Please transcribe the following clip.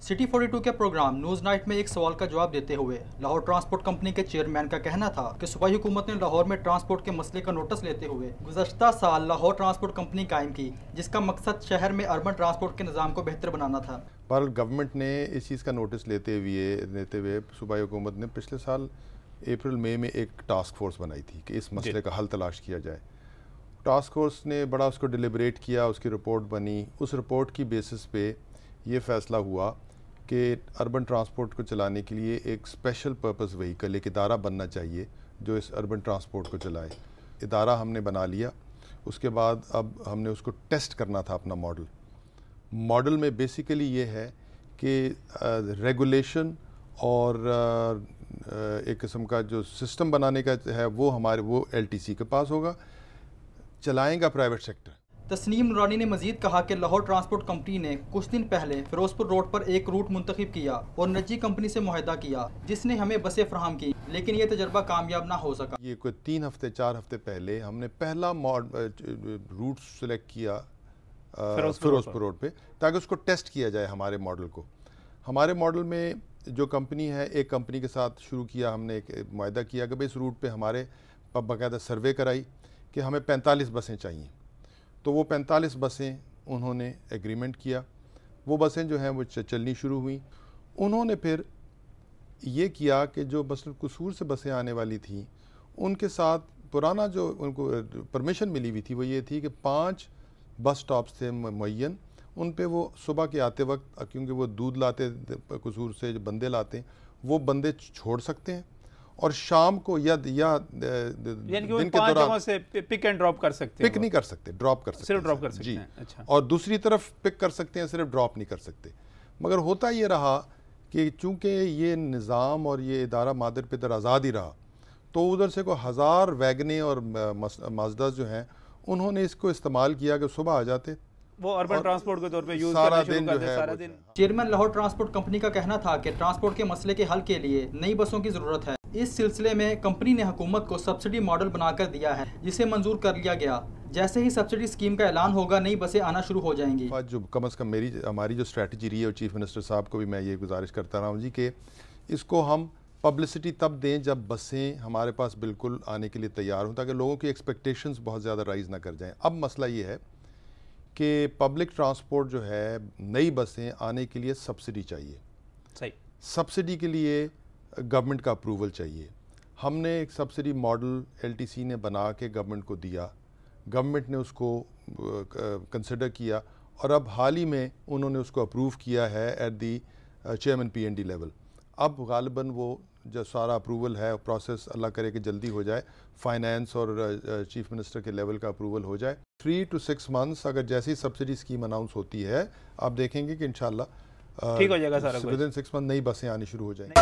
City 42 के programme news night में एक सवाल का जवाब देते हुए लाहौर ट्रांसपोर्ट कंपनी के चेयरमैन का कहना था कि सूबाई हुकूमत ने लाहौर में ट्रांसपोर्ट के मसले का नोटिस लेते हुए गुज़श्ता साल लाहौर ट्रांसपोर्ट कंपनी कायम की, जिसका मकसद शहर में अर्बन ट्रांसपोर्ट के निज़ाम को बेहतर बनाना था। पर गवर्नमेंट ने इस चीज़ का नोटिस लेते हुए सूबाई हुकूमत ने पिछले साल अप्रैल मई में एक टास्क फोर्स बनाई थी कि इस मसले का हल तलाश किया जाए। टास्क फोर्स ने बड़ा उसको डिलिबरेट किया, उसकी रिपोर्ट बनी। उस रिपोर्ट की बेसिस पे ये फ़ैसला हुआ कि अर्बन ट्रांसपोर्ट को चलाने के लिए एक स्पेशल पर्पस व्हीकल, एक इदारा बनना चाहिए जो इस अर्बन ट्रांसपोर्ट को चलाए। इदारा हमने बना लिया। उसके बाद अब हमने उसको टेस्ट करना था अपना मॉडल में बेसिकली ये है कि रेगुलेशन और एक किस्म का जो सिस्टम बनाने का है वो LTC के पास होगा, चलाएगा प्राइवेट सेक्टर। तस्नीम नूरानी ने मजीद कहा कि लाहौर ट्रांसपोर्ट कंपनी ने कुछ दिन पहले फिरोजपुर रोड पर एक रूट मुंतखब किया और निजी कंपनी से मुआहदा किया, जिसने हमें बसें फराहम की, लेकिन ये तजर्बा कामयाब ना हो सका। ये कोई 3-4 हफ्ते पहले हमने पहला रूट सेलेक्ट किया फिरोजपुर रोड पे, ताकि उसको टेस्ट किया जाए हमारे मॉडल को। हमारे मॉडल में जो कंपनी है, एक कंपनी के साथ शुरू किया हमने, एक मुआहदा किया कि भाई इस रूट पे हमारे बाकायदा सर्वे कराई कि हमें 45 बसें चाहिए। तो वो 45 बसें उन्होंने एग्रीमेंट किया। वो बसें जो हैं वो चलनी शुरू हुई। उन्होंने फिर ये किया कि जो मसलन कसूर से बसें आने वाली थी उनके साथ पुराना जो उनको परमिशन मिली हुई थी वो ये थी कि 5 बस स्टॉप्स थे मुअय्यन, उन पे वो सुबह के आते वक्त, क्योंकि वो दूध लाते कसूर से जो बंदे लाते वो बंदे छोड़ सकते हैं, और शाम को या दिन के दौरान से पिक एंड ड्रॉप कर सकते हैं। पिक नहीं कर सकते, ड्रॉप कर सकते, सिर्फ ड्रॉप कर सकते जी। हैं। अच्छा। और दूसरी तरफ पिक कर सकते हैं, सिर्फ ड्रॉप नहीं कर सकते। मगर होता ये रहा कि चूंकि ये निज़ाम और ये इदारा मादर पिदर आज़ाद ही रहा, तो उधर से कोई 1000 वैगने और माजदा जो हैं उन्होंने इसको इस्तेमाल किया कि सुबह आ जाते, वो अर्बन ट्रांसपोर्ट के तौर पे यूज सारा करना शुरू दिन कर जो दे, है सारा वो दिन। चेयरमैन लाहौर ट्रांसपोर्ट कंपनी का कहना था कि ट्रांसपोर्ट के मसले के हल के लिए नई बसों की ज़रूरत है। इस सिलसिले में कंपनी ने हुकूमत को सब्सिडी मॉडल बनाकर दिया है, जिसे मंजूर कर लिया गया। जैसे ही सब्सिडी स्कीम का ऐलान होगा, नई बसें आना शुरू हो जाएंगी। जो कम अज़ कम हमारी जो स्ट्रैटेजी रही है, और चीफ मिनिस्टर साहब को भी मैं ये गुजारिश करता रहा हूँ जी कि इसको हम पब्लिसिटी तब दें जब बसें हमारे पास बिल्कुल आने के लिए तैयार हों, ताकि लोगों की एक्सपेक्टेशंस बहुत ज़्यादा राइज़ ना कर जाएँ। अब मसला ये है कि पब्लिक ट्रांसपोर्ट जो है, नई बसें आने के लिए सब्सिडी चाहिए। सही। सब्सिडी के लिए गवर्नमेंट का अप्रूवल चाहिए। हमने एक सब्सिडी मॉडल LTC ने बना के गवर्नमेंट को दिया, गवर्नमेंट ने उसको कंसिडर किया, और अब हाल ही में उन्होंने उसको अप्रूव किया है at the chairman PND level. अब गालिबन वो जो सारा अप्रूवल है प्रोसेस, अल्लाह करे कि जल्दी हो जाए, फाइनेंस और चीफ मिनिस्टर के लेवल का अप्रूवल हो जाए। 3 to 6 months अगर जैसी सब्सिडी स्कीम अनाउंस होती है, आप देखेंगे कि इंशाल्लाह ठीक हो जाएगा सारा कुछ। विदिन 6 months नई बसें आनी शुरू हो जाएंगी।